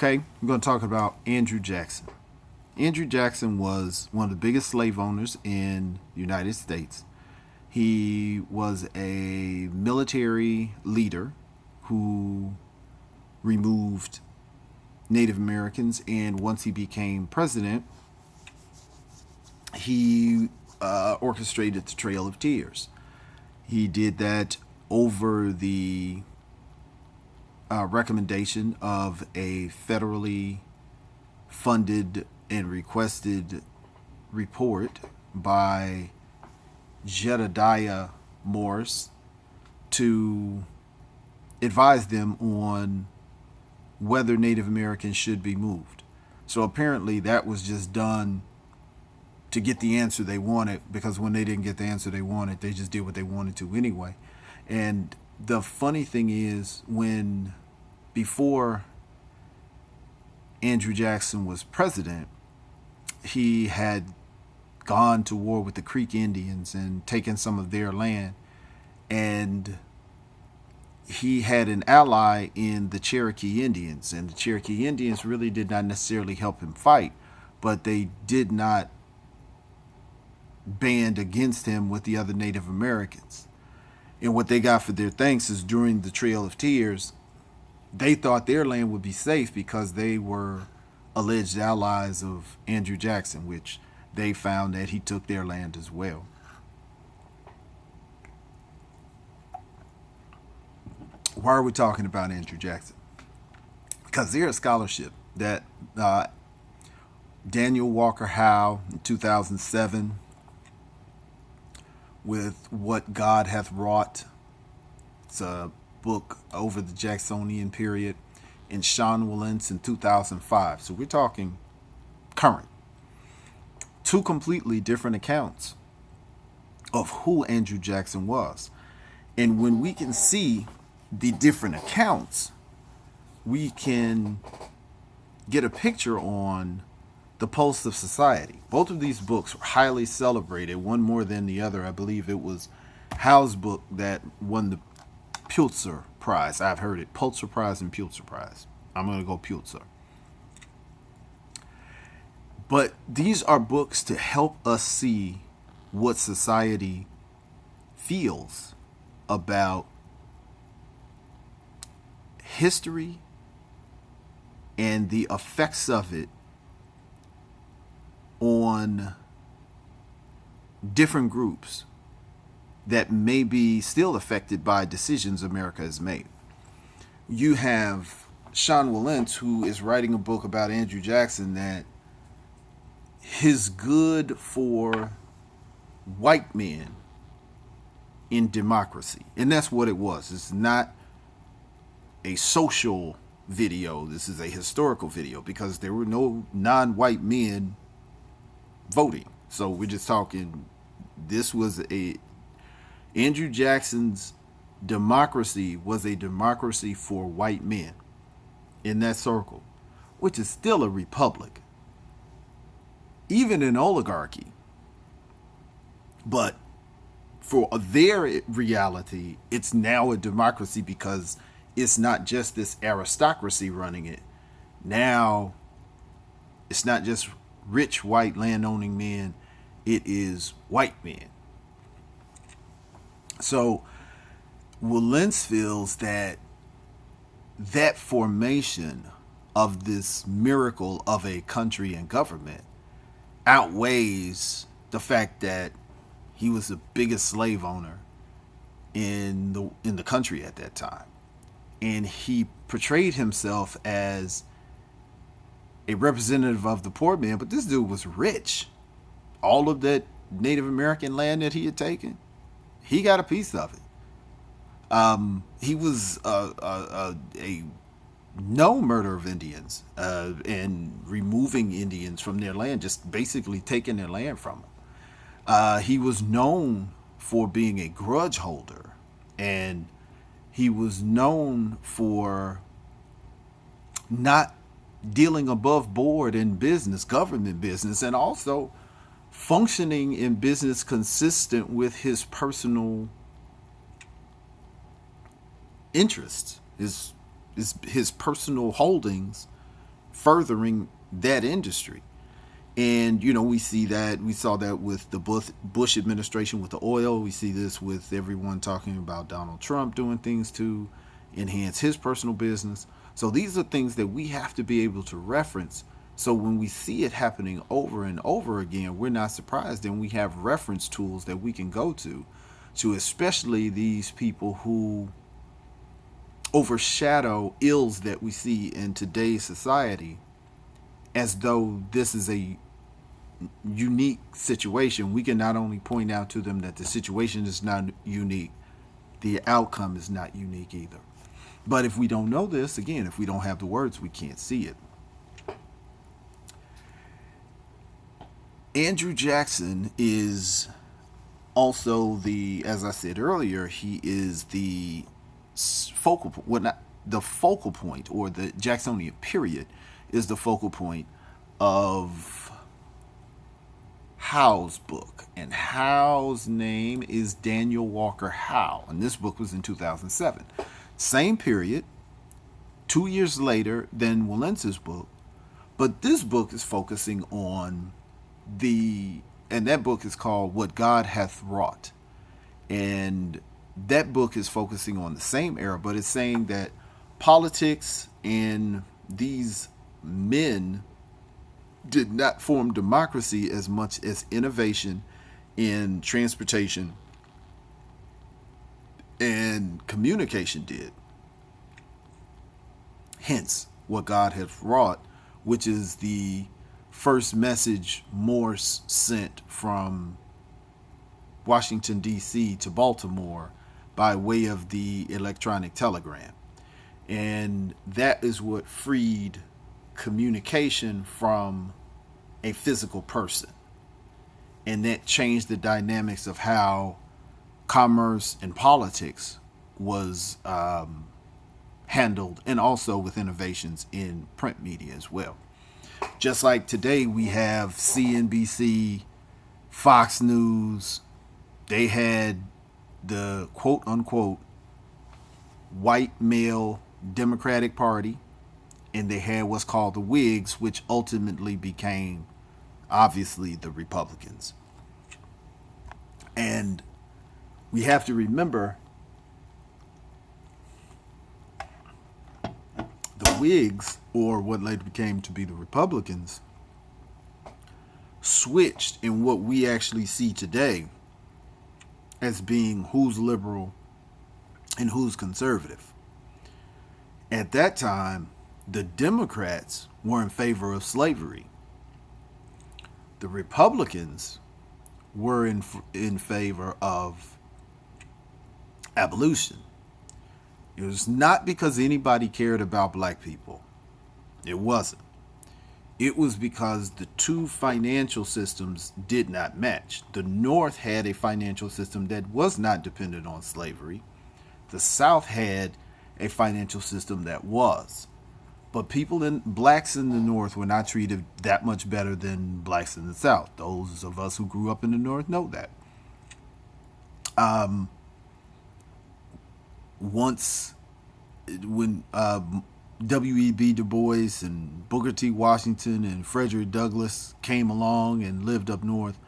Okay, we're going to talk about Andrew Jackson. Andrew Jackson was one of the biggest slave owners in the United States. He was a military leader who removed Native Americans, and once he became president, he orchestrated the Trail of Tears. He did that over the recommendation of a federally funded and requested report by Jedediah Morse to advise them on whether Native Americans should be moved. So apparently that was just done to get the answer they wanted, because when they didn't get the answer they wanted, they just did what they wanted to anyway. And the funny thing is, when before Andrew Jackson was president, he had gone to war with the Creek Indians and taken some of their land. And he had an ally in the Cherokee Indians. And the Cherokee Indians really did not necessarily help him fight, but they did not band against him with the other Native Americans. And what they got for their thanks is, during the Trail of Tears, they thought their land would be safe because they were alleged allies of Andrew Jackson, which they found that he took their land as well. Why are we talking about Andrew Jackson? Because there's a scholarship that Daniel Walker Howe in 2007, with What God Hath Wrought. It's a book over the Jacksonian period. And Sean Wilentz in 2005. So we're talking current. Two completely different accounts of who Andrew Jackson was. And when we can see the different accounts, we can get a picture on the pulse of society. Both of these books were highly celebrated, one more than the other. I believe it was Howe's book that won the Pulitzer Prize. I've heard it, Pulitzer Prize and Pulitzer Prize. I'm going to go Pulitzer. But these are books to help us see what society feels about history and the effects of it on different groups that may be still affected by decisions America has made. You have Sean Wilentz, who is writing a book about Andrew Jackson that is good for white men in democracy. And that's what it was. It's not a social video. This is a historical video, because there were no non-white men voting. So we're just talking, this was Andrew Jackson's democracy was a democracy for white men in that circle, which is still a republic, even an oligarchy. But for their reality, it's now a democracy, because it's not just this aristocracy running it. Now, it's not just rich white landowning men, it is white men. So Wilentz feels that that formation of this miracle of a country and government outweighs the fact that he was the biggest slave owner in the country at that time. And he portrayed himself as a representative of the poor man, but this dude was rich. All of that Native American land that he had taken, he got a piece of it. He was a no murder of Indians and removing Indians from their land, just basically taking their land from them. He was known for being a grudge holder, and he was known for not dealing above board in business, government business, and also functioning in business consistent with his personal interests, his personal holdings furthering that industry. And, we saw that with the Bush administration with the oil. We see this with everyone talking about Donald Trump doing things to enhance his personal business. So these are things that we have to be able to reference. So when we see it happening over and over again, we're not surprised, and we have reference tools that we can go to especially these people who overshadow ills that we see in today's society as though this is a unique situation. We can not only point out to them that the situation is not unique, the outcome is not unique either. But if we don't know this, again, if we don't have the words, we can't see it. Andrew Jackson is also as I said earlier, he is the focal point, well, not the focal point, or the Jacksonian period is the focal point of Howe's book. And Howe's name is Daniel Walker Howe. And this book was in 2007. Same period, 2 years later than Wallence's book. But this book is focusing on and that book is called What God Hath Wrought. And that book is focusing on the same era, but it's saying that politics and these men did not form democracy as much as innovation in transportation and communication did. Hence, what God hath wrought, which is the first message Morse sent from Washington, D.C. to Baltimore by way of the electronic telegram. And that is what freed communication from a physical person. And that changed the dynamics of how commerce and politics was handled, and also with innovations in print media as well. Just like today, we have CNBC, Fox News. They had the quote unquote white male Democratic Party, and they had what's called the Whigs, which ultimately became obviously the Republicans. And we have to remember the Whigs, or what later became to be the Republicans, switched in what we actually see today as being who's liberal and who's conservative. At that time, the Democrats were in favor of slavery. The Republicans were in favor of abolition. It was not because anybody cared about black people. It wasn't. It was because the two financial systems did not match. The North had a financial system that was not dependent on slavery. The South had a financial system that was. But blacks in the North were not treated that much better than blacks in the South. Those of us who grew up in the North know that. When W.E.B. Du Bois and Booker T. Washington and Frederick Douglass came along and lived up north,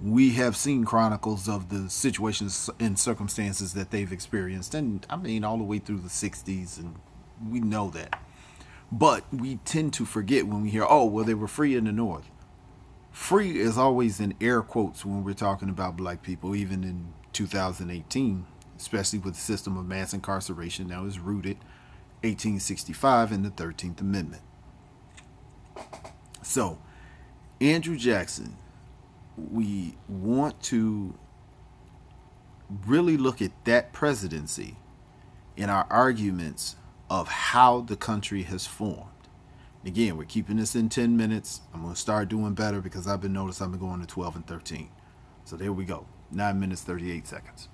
we have seen chronicles of the situations and circumstances that they've experienced. And I mean, all the way through the 60s, and we know that. But we tend to forget when we hear, oh, well, they were free in the North. Free is always in air quotes when we're talking about black people, even in 2018, especially with the system of mass incarceration that was rooted 1865 in the 13th Amendment. So, Andrew Jackson, we want to really look at that presidency in our arguments of how the country has formed. Again, we're keeping this in 10 minutes. I'm going to start doing better because I've been going to 12 and 13. So there we go. 9 minutes, 38 seconds.